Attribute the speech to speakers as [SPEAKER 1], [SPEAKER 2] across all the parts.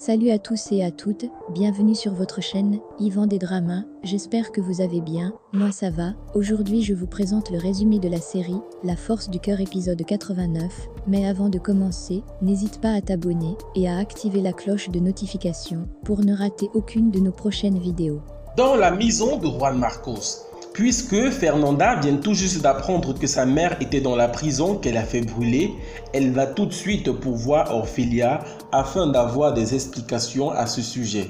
[SPEAKER 1] Salut à tous et à toutes, bienvenue sur votre chaîne, Yvan des Dramas, j'espère que vous allez bien, moi ça va. Aujourd'hui je vous présente le résumé de la série, La Force du Cœur épisode 89, mais avant de commencer, n'hésite pas à t'abonner et à activer la cloche de notification pour ne rater aucune de nos prochaines vidéos.
[SPEAKER 2] Dans la maison de Juan Marcos, puisque Fernanda vient tout juste d'apprendre que sa mère était dans la prison qu'elle a fait brûler, elle va tout de suite pour voir Ophélia afin d'avoir des explications à ce sujet.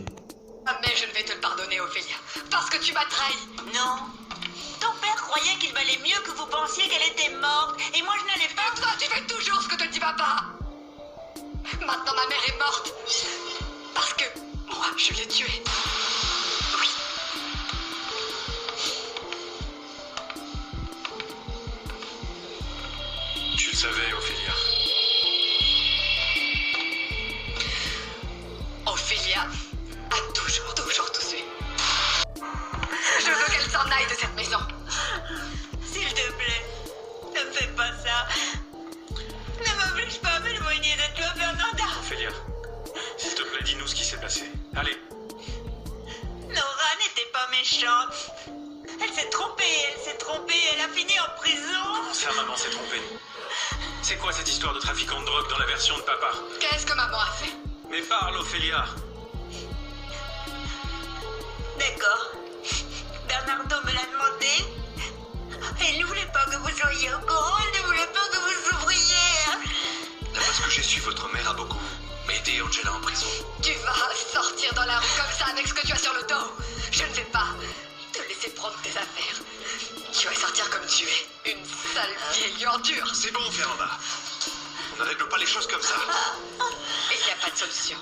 [SPEAKER 3] Mais je ne vais te le pardonner, Ophélia, parce que tu m'as trahi.
[SPEAKER 4] Non. Ton père croyait qu'il valait mieux que vous pensiez qu'elle était morte, et moi je n'allais pas...
[SPEAKER 3] Et toi, tu fais toujours ce que te dit papa. Maintenant, ma mère est morte. Parce que moi, je l'ai tuée. Oui.
[SPEAKER 5] Tu le savais, Ophélia.
[SPEAKER 3] Ophélia a toujours tout su. Je veux qu'elle s'en aille de cette maison.
[SPEAKER 4] S'il te plaît, ne me fais pas ça. Ne m'oblige pas à m'éloigner de toi, Fernanda.
[SPEAKER 5] Ophélia, s'il te plaît, dis-nous ce qui s'est passé. Allez.
[SPEAKER 4] Nora n'était pas méchante. Elle s'est trompée, elle a fini en prison.
[SPEAKER 5] Comment ça, maman s'est trompée? C'est quoi cette histoire de trafiquant de drogue dans la version de papa?
[SPEAKER 3] Qu'est-ce que maman a fait?
[SPEAKER 5] Mais parle, Ophélia.
[SPEAKER 4] D'accord. Bernardo me l'a demandé. Il ne voulait pas que vous soyez au courant, il ne voulait pas que vous s'ouvriez.
[SPEAKER 5] D'après ce que j'ai su, votre mère a beaucoup aidé Angela en prison.
[SPEAKER 3] Tu vas sortir dans la rue comme ça avec ce que tu as sur le dos. Je ne vais pas te laisser prendre tes affaires. Tu vas sortir comme tu es, une sale vieille ordure.
[SPEAKER 5] C'est bon, Fernanda. On ne règle pas les choses comme ça.
[SPEAKER 3] Et il n'y a pas de solution.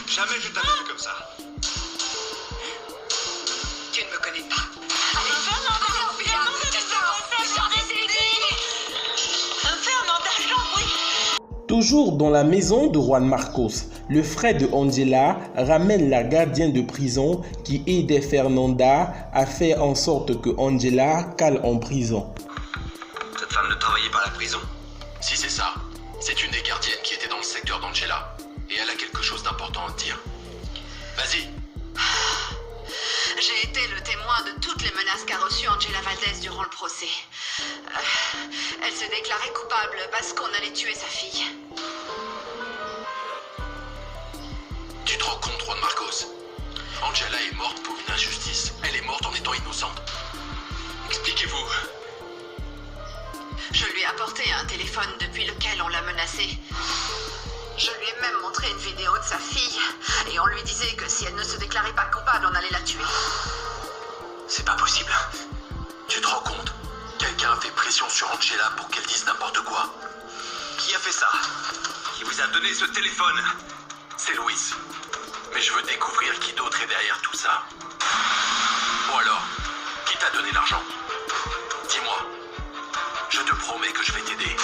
[SPEAKER 5] Jamais je t'avais vu comme ça.
[SPEAKER 3] Tu ne me connais pas.
[SPEAKER 4] Fernanda, Fernanda, j'en prie.
[SPEAKER 2] Toujours dans la maison de Juan Marcos, le frère de Angela ramène la gardienne de prison qui aidait Fernanda à faire en sorte que Angela cale en prison.
[SPEAKER 5] Cette femme ne travaillait pas à la prison? Si, c'est ça. C'est une des gardiennes qui était dans le secteur d'Angela. Et elle a quelque chose d'important à te dire. Vas-y.
[SPEAKER 3] J'ai été le témoin de toutes les menaces qu'a reçues Angela Valdez durant le procès. Elle s'est déclarée coupable parce qu'on allait tuer sa fille.
[SPEAKER 5] Tu te rends compte, Juan Marcos? Angela est morte pour une injustice. Elle est morte en étant innocente. Expliquez-vous.
[SPEAKER 3] Je lui ai apporté un téléphone depuis lequel on l'a menacée. Je lui ai même montré une vidéo de sa fille et on lui disait que si elle ne se déclarait pas coupable, on allait la tuer.
[SPEAKER 5] C'est pas possible. Tu te rends compte? Quelqu'un a fait pression sur Angela pour qu'elle dise n'importe quoi. Qui a fait ça? Qui vous a donné ce téléphone? C'est Louis. Mais je veux découvrir qui d'autre est derrière tout ça. Bon alors, qui t'a donné l'argent? Dis-moi. Je te promets que je vais t'aider.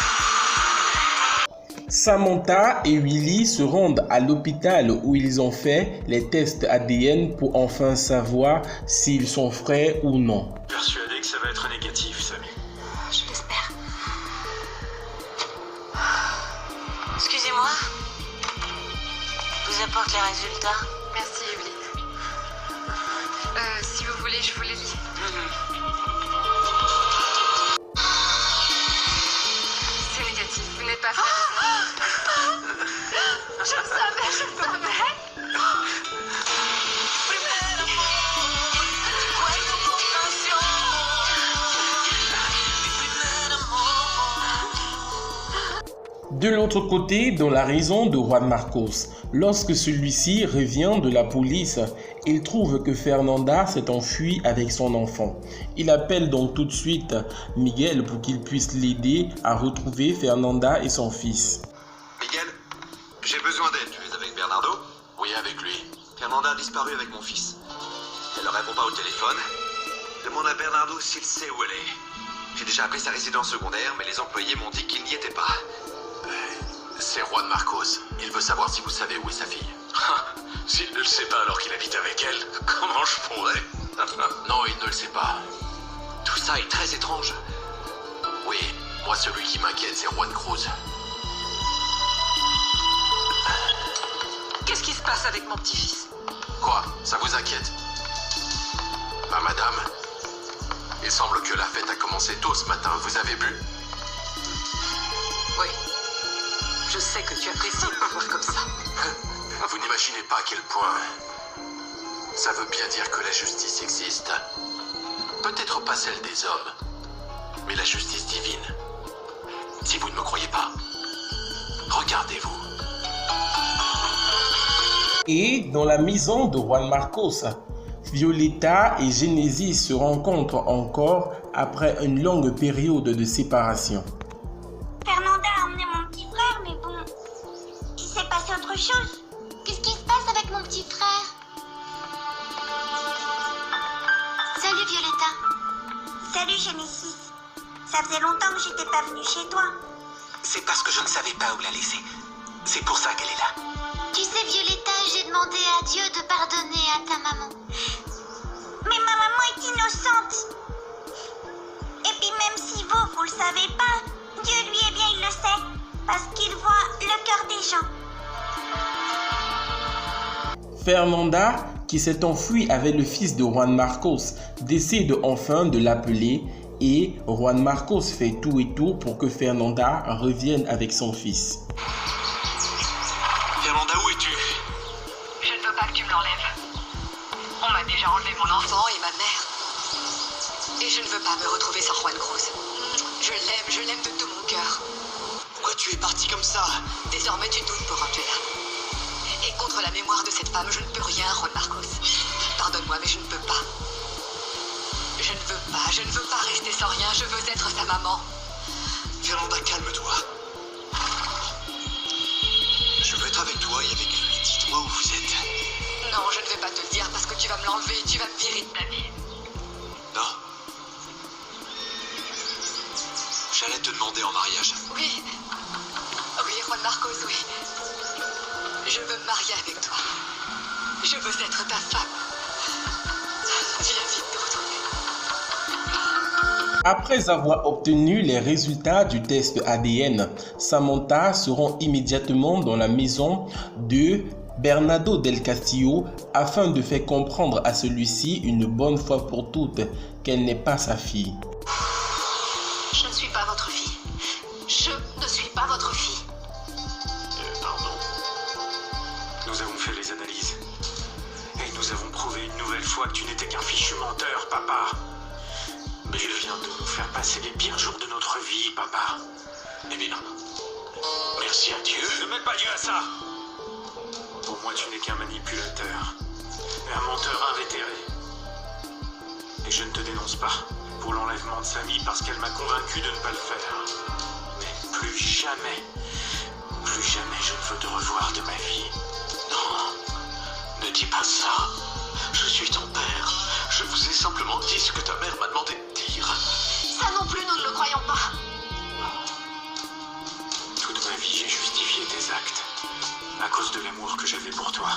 [SPEAKER 2] Samantha et Willy se rendent à l'hôpital où ils ont fait les tests ADN pour enfin savoir s'ils sont frères ou non.
[SPEAKER 5] Persuadé que ça va être négatif, Samy.
[SPEAKER 4] Je l'espère. Excusez-moi. Je vous apporte les résultats.
[SPEAKER 3] Merci, Evelyne. Si vous voulez, je vous les lis. C'est négatif, vous n'êtes pas frère. Je savais.
[SPEAKER 2] De l'autre côté, dans la maison de Juan Marcos, lorsque celui-ci revient de la police, il trouve que Fernanda s'est enfuie avec son enfant. Il appelle donc tout de suite Miguel pour qu'il puisse l'aider à retrouver Fernanda et son fils.
[SPEAKER 6] Miguel, j'ai besoin d'aide. Tu es avec Bernardo?
[SPEAKER 5] Oui, avec lui.
[SPEAKER 6] Fernanda a disparu avec mon fils. Elle ne répond pas au téléphone. Demande à Bernardo s'il sait où elle est. J'ai déjà appelé sa résidence secondaire, mais les employés m'ont dit qu'il n'y était pas.
[SPEAKER 5] C'est Juan Marcos. Il veut savoir si vous savez où est sa fille. S'il ne le sait pas alors qu'il habite avec elle, comment je pourrais? Non, il ne le sait pas.
[SPEAKER 6] Tout ça est très étrange.
[SPEAKER 5] Oui, moi celui qui m'inquiète, c'est Juan Cruz.
[SPEAKER 4] Qu'est-ce qui se passe avec mon petit-fils?
[SPEAKER 6] Quoi? Ça vous inquiète? Bah madame, il semble que la fête a commencé tôt ce matin, vous avez bu?
[SPEAKER 4] Oui. Je sais que tu apprécies me voir comme ça.
[SPEAKER 6] Vous n'imaginez pas à quel point ça veut bien dire que la justice existe. Peut-être pas celle des hommes, mais la justice divine. Si vous ne me croyez pas, regardez-vous.
[SPEAKER 2] Et dans la maison de Juan Marcos, Violetta et Genesis se rencontrent encore après une longue période de séparation.
[SPEAKER 7] Fernanda a emmené mon petit frère, mais bon, il s'est passé autre chose. Qu'est-ce qui se passe avec mon petit frère? Salut Violetta. Salut Genesis. Ça faisait longtemps que j'étais pas venue chez toi.
[SPEAKER 5] C'est parce que je ne savais pas où la laisser. C'est pour ça qu'elle est là.
[SPEAKER 7] Tu sais Violetta, j'ai demandé à Dieu de pardonner à ta maman. Mais ma maman est innocente. Et puis même si vous le savez pas, Dieu lui eh bien il le sait. Parce qu'il voit le cœur des gens.
[SPEAKER 2] Fernanda, qui s'est enfuie avec le fils de Juan Marcos, décide enfin de l'appeler et Juan Marcos fait tout et tout pour que Fernanda revienne avec son fils.
[SPEAKER 6] Fernanda, où es-tu?
[SPEAKER 3] Je ne veux pas que tu me l'enlèves. On m'a déjà enlevé mon enfant et ma mère. Et je ne veux pas me retrouver sans Juan Cruz. Je l'aime de tout mon cœur.
[SPEAKER 5] Pourquoi tu es parti comme ça?
[SPEAKER 3] Désormais tu doutes pour Angela. Et contre la mémoire de cette femme, je ne peux rien, Juan Marcos. Pardonne-moi, mais je ne peux pas. Je ne veux pas rester sans rien, je veux être sa maman.
[SPEAKER 6] Fernanda, calme-toi. Je veux être avec toi et avec lui. Dites-moi où vous êtes.
[SPEAKER 3] Non, je ne vais pas te le dire parce que tu vas me l'enlever et tu vas me virer de ta vie.
[SPEAKER 6] Non. J'allais te demander en mariage.
[SPEAKER 3] Oui. Oui, Juan Marcos, oui. Je veux me marier avec toi. Je veux être ta femme. Viens vite te retrouver.
[SPEAKER 2] Après avoir obtenu les résultats du test ADN, Samantha se rend immédiatement dans la maison de Bernardo del Castillo afin de faire comprendre à celui-ci une bonne fois pour toutes qu'elle n'est pas sa fille.
[SPEAKER 3] Je ne suis pas votre fille. Je ne suis pas votre fille.
[SPEAKER 5] Pardon. Nous avons fait les analyses. Et nous avons prouvé une nouvelle fois que tu n'étais qu'un fichu menteur, papa. Mais je viens de nous faire passer les pires jours de notre vie, papa. Eh bien, merci à Dieu. Ne mets pas Dieu à ça. Pour moi, tu n'es qu'un manipulateur. Un menteur invétéré. Et je ne te dénonce pas pour l'enlèvement de Samy parce qu'elle m'a convaincu de ne pas le faire. Mais plus jamais je ne veux te revoir de ma vie. Non, ne dis pas ça. Je suis ton père. Je vous ai simplement dit ce que ta mère m'a demandé de dire.
[SPEAKER 3] Ça non plus, nous ne le croyons pas.
[SPEAKER 5] Toute ma vie, j'ai justifié tes actes. À cause de l'amour que j'avais pour toi.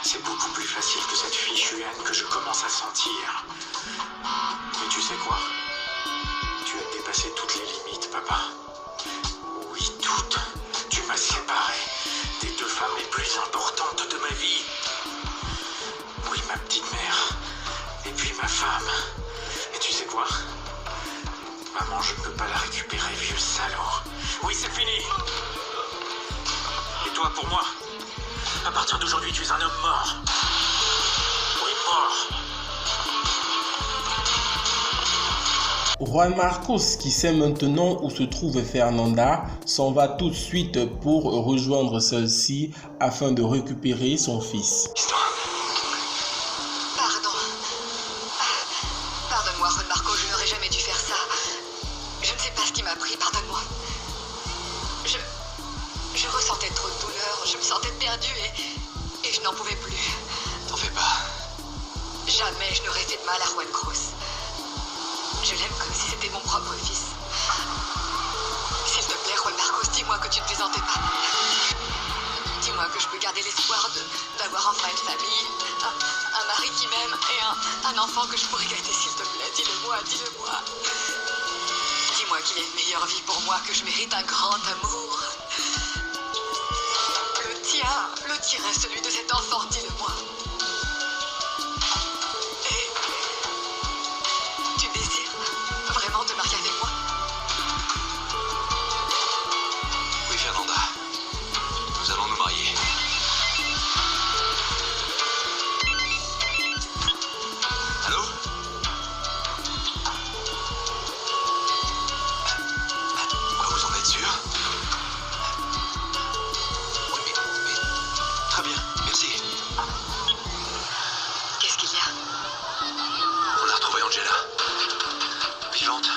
[SPEAKER 5] C'est beaucoup plus facile que cette fichue haine que je commence à sentir. Mais tu sais quoi? Tu as dépassé toutes les limites, papa. Oui, toutes. Tu m'as séparé des deux femmes les plus importantes de ma vie. Oui, ma petite mère. Et puis ma femme. Et tu sais quoi? Maman, je ne peux pas la récupérer, vieux salaud. Oui, c'est fini. Et toi, pour moi, à partir d'aujourd'hui, tu es un homme mort. Oui, mort.
[SPEAKER 2] Juan Marcos, qui sait maintenant où se trouve Fernanda, s'en va tout de suite pour rejoindre celle-ci afin de récupérer son fils.
[SPEAKER 3] Pardonne-moi, Juan Marcos, je n'aurais jamais dû faire ça. Je ne sais pas ce qui m'a pris, pardonne-moi. Je ressentais trop de douleur, je me sentais perdue et je n'en pouvais plus.
[SPEAKER 6] T'en fais pas.
[SPEAKER 3] Jamais je n'aurais fait de mal à Juan Cruz. Je l'aime comme si c'était mon propre fils. S'il te plaît, Juan Marcos, dis-moi que tu ne plaisantais pas. Dis-moi que je peux garder l'espoir d'avoir enfin une famille, un mari qui m'aime et un enfant que je pourrais gâter, s'il te plaît. Dis-le-moi, dis-le-moi. Dis-moi qu'il y a une meilleure vie pour moi, que je mérite un grand amour. Le tien. tien, le tien est celui de cet enfant, dis-le-moi. Et tu désires vraiment te marier avec moi?
[SPEAKER 5] Oui, Fernanda. Nous allons nous marier. Allô? Quoi, vous en êtes sûr? Oui, mais... Très bien, merci.
[SPEAKER 3] Qu'est-ce qu'il y a?
[SPEAKER 5] On a retrouvé Angela. Vivante.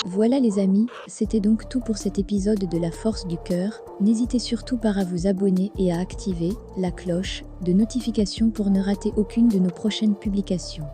[SPEAKER 1] Voilà les amis, c'était donc tout pour cet épisode de La Force du Cœur. N'hésitez surtout pas à vous abonner et à activer la cloche de notification pour ne rater aucune de nos prochaines publications.